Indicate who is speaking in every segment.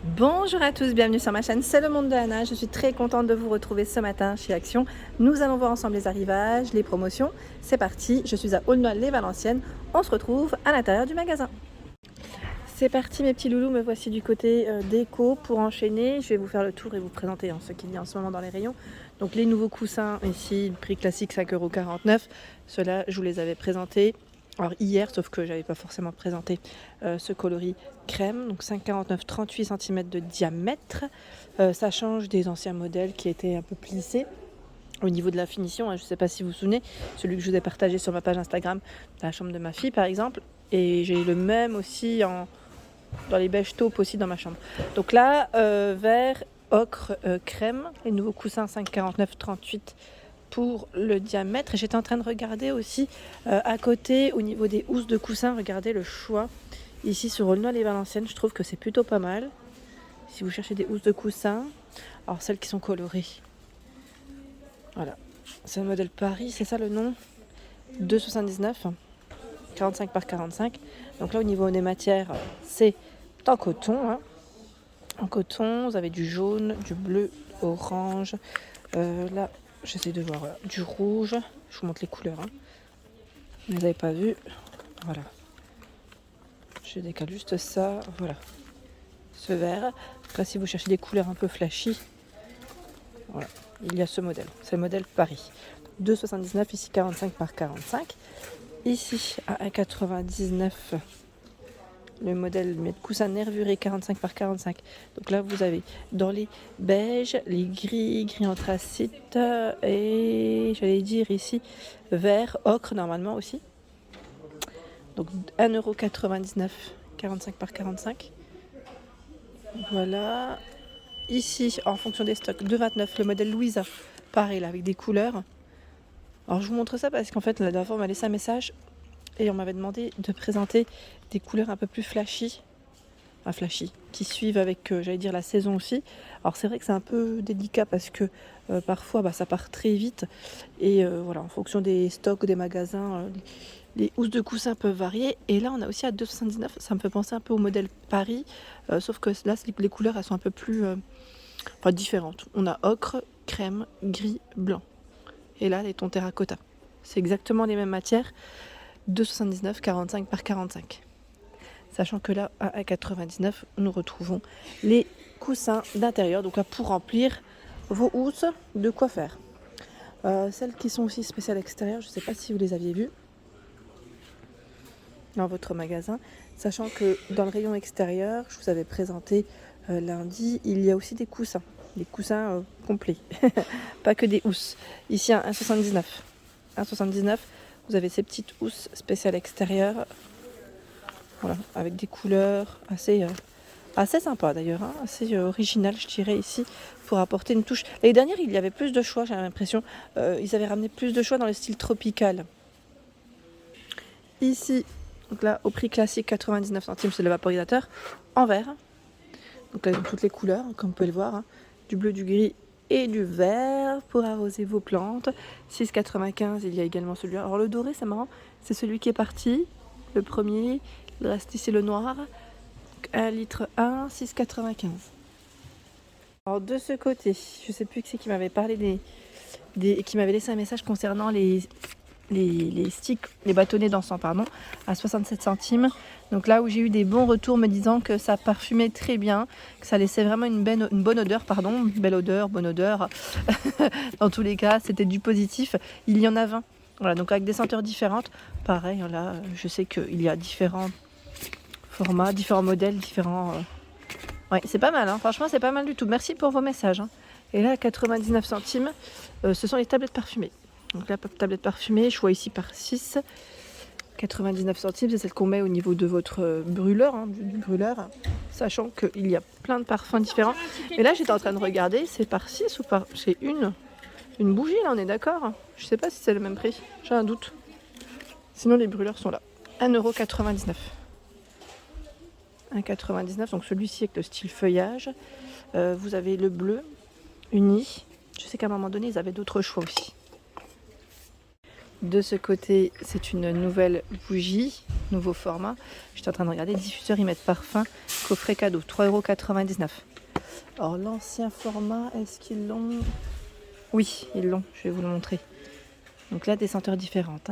Speaker 1: Bonjour à tous, bienvenue sur ma chaîne, c'est le monde de Anna. Je suis très contente de vous retrouver ce matin chez Action. Nous allons voir ensemble les arrivages, les promotions. C'est parti, je suis à Aulnoy-les-Valenciennes. On se retrouve à l'intérieur du magasin. C'est parti mes petits loulous, me voici du côté déco pour enchaîner. Je vais vous faire le tour et vous présenter ce qu'il y a en ce moment dans les rayons. Donc les nouveaux coussins ici, prix classique 5,49 €. Ceux-là, je vous les avais présentés. Alors hier, sauf que j'avais pas forcément présenté ce coloris crème, donc 5,49, 38 cm de diamètre. Ça change des anciens modèles qui étaient un peu plissés. Au niveau de la finition, je ne sais pas si vous vous souvenez, celui que je vous ai partagé sur ma page Instagram, la chambre de ma fille par exemple. Et j'ai le même aussi dans les beiges taupes aussi dans ma chambre. Donc là, vert, ocre, crème, les nouveaux coussins 5,49, 38 pour le diamètre. Et j'étais en train de regarder aussi à côté au niveau des housses de coussins, regardez le choix ici sur Aulnoy-les-Valenciennes. Je trouve que c'est plutôt pas mal si vous cherchez des housses de coussins. Alors celles qui sont colorées, voilà, c'est le modèle Paris, c'est ça le nom, 2,79, 45 par 45. Donc là au niveau des matières, c'est en coton, hein. En coton, vous avez du jaune, du bleu, orange, là j'essaie de voir, voilà, du rouge. Je vous montre les couleurs, hein. Vous n'avez pas vu, voilà. Je décale juste ça, voilà. Ce vert. Après, si vous cherchez des couleurs un peu flashy, voilà, il y a ce modèle. C'est le modèle Paris. 2,79, ici 45 par 45. Ici, à 1,99, le modèle coussin nervuré 45 par 45. Donc là, vous avez dans les beiges, les gris, gris anthracite et j'allais dire ici vert, ocre normalement aussi. Donc 1,99 €, 45 par 45. Voilà. Ici, en fonction des stocks, 2,29 le modèle Louisa. Pareil, là, avec des couleurs. Alors, je vous montre ça parce qu'en fait, la dernière fois, on m'a laissé un message et on m'avait demandé de présenter des couleurs un peu plus flashy. Enfin, flashy, qui suivent avec, j'allais dire, la saison aussi. Alors, c'est vrai que c'est un peu délicat parce que parfois, ça part très vite. Et voilà, en fonction des stocks des magasins, les housses de coussins peuvent varier. Et là, on a aussi à 2,79. Ça me fait penser un peu au modèle Paris. Sauf que là, les couleurs, elles sont un peu plus différentes. On a ocre, crème, gris, blanc. Et là, les tons terracotta. C'est exactement les mêmes matières. 2,79, 45 par 45. Sachant que là, à 1,99, nous retrouvons les coussins d'intérieur. Donc là, pour remplir vos housses, de quoi faire. Celles qui sont aussi spéciales extérieures, je ne sais pas si vous les aviez vues dans votre magasin. Sachant que dans le rayon extérieur, je vous avais présenté lundi, il y a aussi des coussins. Des coussins complets, pas que des housses. Ici, à 1,79. 1,79, vous avez ces petites housses spéciales extérieures. Voilà, avec des couleurs assez sympas d'ailleurs, hein, assez originales, je dirais, ici, pour apporter une touche. L'année dernière, il y avait plus de choix, j'ai l'impression. Ils avaient ramené plus de choix dans le style tropical. Ici, donc là, au prix classique, 99 centimes, c'est le vaporisateur en verre. Donc là, toutes les couleurs, comme vous pouvez le voir, hein, du bleu, du gris et du vert pour arroser vos plantes. 6,95, il y a également celui-là. Alors le doré, c'est marrant, c'est celui qui est parti, le premier. Il reste ici le noir. 1 litre 1, 6,95. Alors de ce côté, je ne sais plus qui c'est qui m'avait parlé qui m'avait laissé un message concernant les sticks, les bâtonnets d'encens, pardon, à 67 centimes. Donc là où j'ai eu des bons retours me disant que ça parfumait très bien, que ça laissait vraiment une bonne odeur, belle odeur, bonne odeur. Dans tous les cas, c'était du positif. Il y en a 20. Voilà, donc avec des senteurs différentes. Pareil, là, je sais qu'il y a différents formats, différents modèles, différents... Ouais, c'est pas mal, hein. Franchement, c'est pas mal du tout. Merci pour vos messages, hein. Et là, à 99 centimes, ce sont les tablettes parfumées. Donc la tablette parfumée, choix ici par 6. 99 centimes, c'est celle qu'on met au niveau de votre brûleur, hein, du brûleur. Sachant qu'il y a plein de parfums différents. Et là, j'étais en train de regarder, c'est par 6 ou par... C'est une bougie, là, on est d'accord? Je sais pas si c'est le même prix, j'ai un doute. Sinon, les brûleurs sont là. 1,99 €. 1,99 €, donc celui-ci avec le style feuillage. Vous avez le bleu uni. Je sais qu'à un moment donné, ils avaient d'autres choix aussi. De ce côté, c'est une nouvelle bougie nouveau format. J'étais en train de regarder, diffuseur, ils mettent parfum, coffret cadeau, 3,99 €. Alors l'ancien format, est-ce qu'ils l'ont? Oui, ils l'ont, je vais vous le montrer. Donc là, des senteurs différentes.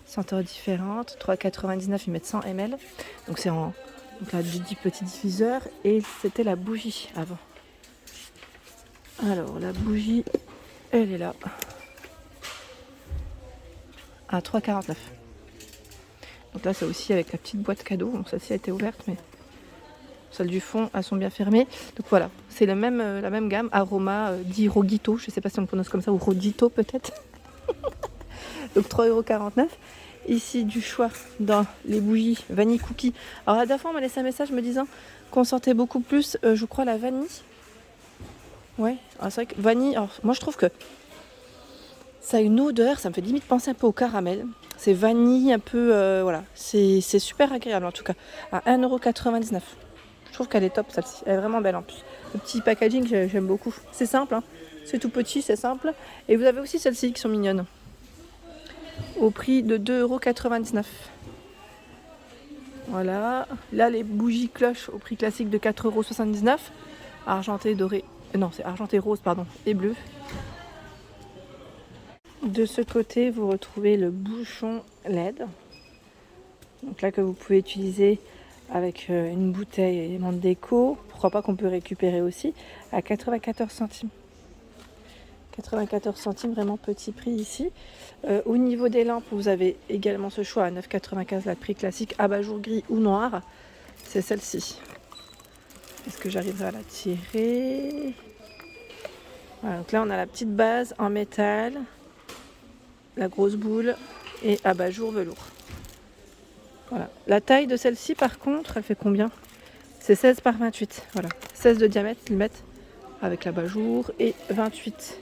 Speaker 1: Senteurs différentes, 3,99 €, ils mettent 100 ml. Donc c'est en donc là, du petit diffuseur. Et c'était la bougie avant. Alors la bougie, elle est là. À 3,49 €. Donc là, c'est aussi avec la petite boîte cadeau. Donc celle-ci a été ouverte, mais celles du fond, elles sont bien fermées. Donc voilà, c'est la même gamme. Aroma dit Rogito, je ne sais pas si on le prononce comme ça, ou Rogito peut-être. Donc 3,49 €. Ici, du choix dans les bougies vanille cookie. Alors la dernière fois, on m'a laissé un message me disant qu'on sentait beaucoup plus, je crois, la vanille. Ouais, c'est vrai que vanille, alors moi je trouve que ça a une odeur, ça me fait limite penser un peu au caramel. C'est vanille un peu, voilà, c'est super agréable en tout cas. À 1,99 €. Je trouve qu'elle est top celle-ci, elle est vraiment belle en plus. Le petit packaging, j'aime beaucoup. C'est simple, hein. C'est tout petit, c'est simple. Et vous avez aussi celles-ci qui sont mignonnes. Au prix de 2,99 €. Voilà. Là, les bougies cloches au prix classique de 4,79 €. Argenté, doré. Non, c'est argenté, rose, pardon, et bleu. De ce côté, vous retrouvez le bouchon LED. Donc là, que vous pouvez utiliser avec une bouteille et éléments de déco. Pourquoi pas qu'on peut récupérer aussi à 94 centimes. 94 centimes, vraiment petit prix ici. Au niveau des lampes, vous avez également ce choix à 9,95 €, la prix classique, abat-jour gris ou noir. C'est celle-ci. Est-ce que j'arriverai à la tirer? Voilà, donc là, on a la petite base en métal, la grosse boule et abat-jour velours. Voilà. La taille de celle-ci, par contre, elle fait combien? C'est 16 par 28. Voilà. 16 de diamètre, ils le mettent avec l'abat-jour et 28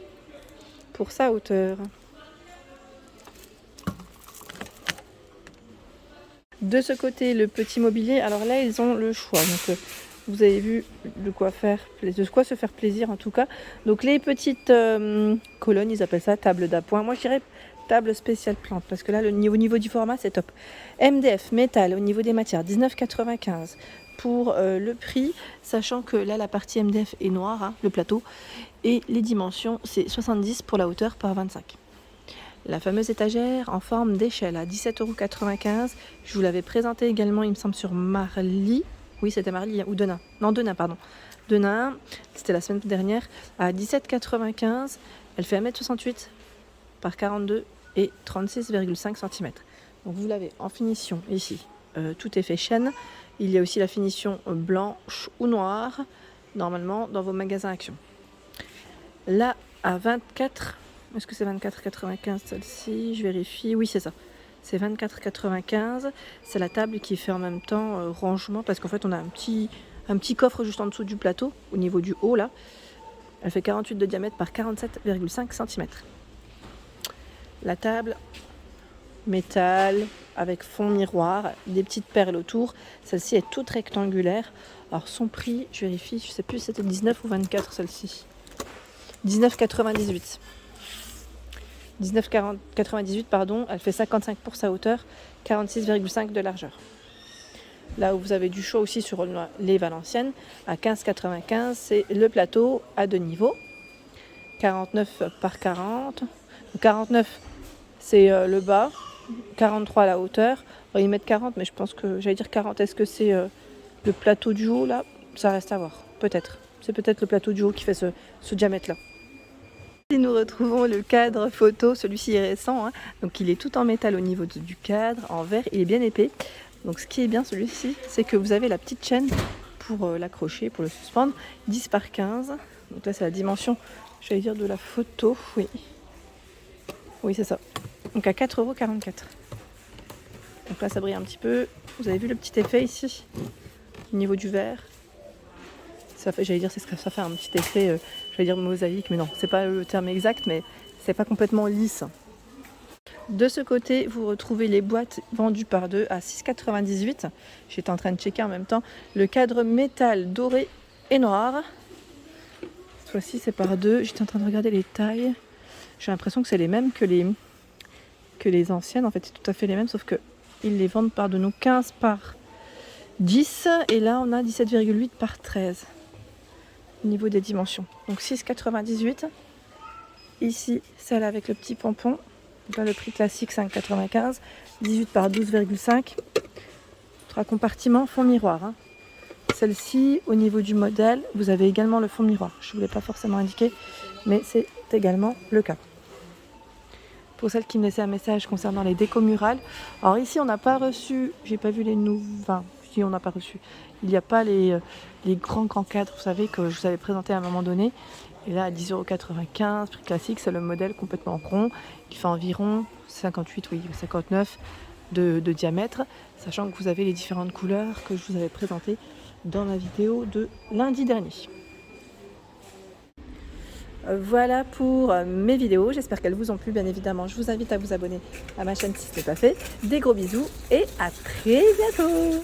Speaker 1: pour sa hauteur. De ce côté, le petit mobilier, alors là, ils ont le choix. Donc, vous avez vu de quoi se faire plaisir en tout cas. Donc, les petites colonnes, ils appellent ça table d'appoint. Moi, je dirais table spéciale plante parce que là, au niveau du format, c'est top. MDF, métal, au niveau des matières, 19,95 € pour le prix, sachant que là, la partie MDF est noire, hein, le plateau, et les dimensions, c'est 70 pour la hauteur par 25. La fameuse étagère en forme d'échelle à 17,95 €. Je vous l'avais présentée également, il me semble, sur Marly. Oui, c'était Marly ou Denain. Non, Denain, pardon. Denain, c'était la semaine dernière, à 17,95 €. Elle fait 1,68 m par 42 et 36,5 cm. Donc vous l'avez en finition ici. Tout est fait chêne. Il y a aussi la finition blanche ou noire, normalement, dans vos magasins Action. Là, à 24, est-ce que c'est 24,95 celle-ci? Je vérifie. Oui, c'est ça. C'est 24,95. C'est la table qui fait en même temps rangement, parce qu'en fait, on a un petit coffre juste en dessous du plateau, au niveau du haut, là. Elle fait 48 de diamètre par 47,5 cm. La table, métal, avec fond miroir, des petites perles autour. Celle-ci est toute rectangulaire. Alors, son prix, je vérifie, je ne sais plus si c'était 19 ou 24 celle-ci. 19,98. 19,98 pardon, elle fait 55 pour sa hauteur, 46,5 de largeur. Là où vous avez du choix aussi sur les Valenciennes, à 15,95, c'est le plateau à 2 niveaux, 49 par 40. 49, c'est le bas, 43 la hauteur. Alors, ils mettent 40, mais je pense que j'allais dire 40. Est-ce que c'est le plateau du haut là? Ça reste à voir, peut-être. C'est peut-être le plateau du haut qui fait ce diamètre-là. Ici, nous retrouvons le cadre photo, celui-ci est récent, hein. Donc il est tout en métal au niveau du cadre, en verre, il est bien épais. Donc ce qui est bien celui-ci, c'est que vous avez la petite chaîne pour l'accrocher, pour le suspendre, 10 par 15. Donc là c'est la dimension, j'allais dire de la photo, oui. Oui c'est ça. Donc à 4,44 €. Donc là ça brille un petit peu. Vous avez vu le petit effet ici, au niveau du verre. Ça fait, j'allais dire, c'est ce que ça fait un petit effet, j'allais dire mosaïque, mais non, c'est pas le terme exact, mais c'est pas complètement lisse. De ce côté, vous retrouvez les boîtes vendues par deux à 6,98 €. J'étais en train de checker en même temps. Le cadre métal doré et noir. Cette fois-ci, c'est par deux. J'étais en train de regarder les tailles. J'ai l'impression que c'est les mêmes que les anciennes. En fait, c'est tout à fait les mêmes, sauf que ils les vendent par de nous 15 par 10 et là on a 17,8 par 13 au niveau des dimensions. Donc 6,98. Ici celle avec le petit pompon, là, le prix classique 5,95. 18 par 12,5. 3 compartiments, fond miroir. Hein. Celle-ci, au niveau du modèle, vous avez également le fond miroir. Je ne vous l'ai pas forcément indiqué, mais c'est également le cas. Pour celles qui me laissaient un message concernant les décos murales, alors ici on n'a pas reçu, j'ai pas vu les nouveaux, enfin si on n'a pas reçu, il n'y a pas les grands cadres, vous savez, que je vous avais présenté à un moment donné. Et là à 10,95 €, prix classique, c'est le modèle complètement rond qui fait environ 58, oui 59 de diamètre, sachant que vous avez les différentes couleurs que je vous avais présentées dans la vidéo de lundi dernier. Voilà pour mes vidéos, j'espère qu'elles vous ont plu. Bien évidemment, je vous invite à vous abonner à ma chaîne si ce n'est pas fait. Des gros bisous et à très bientôt.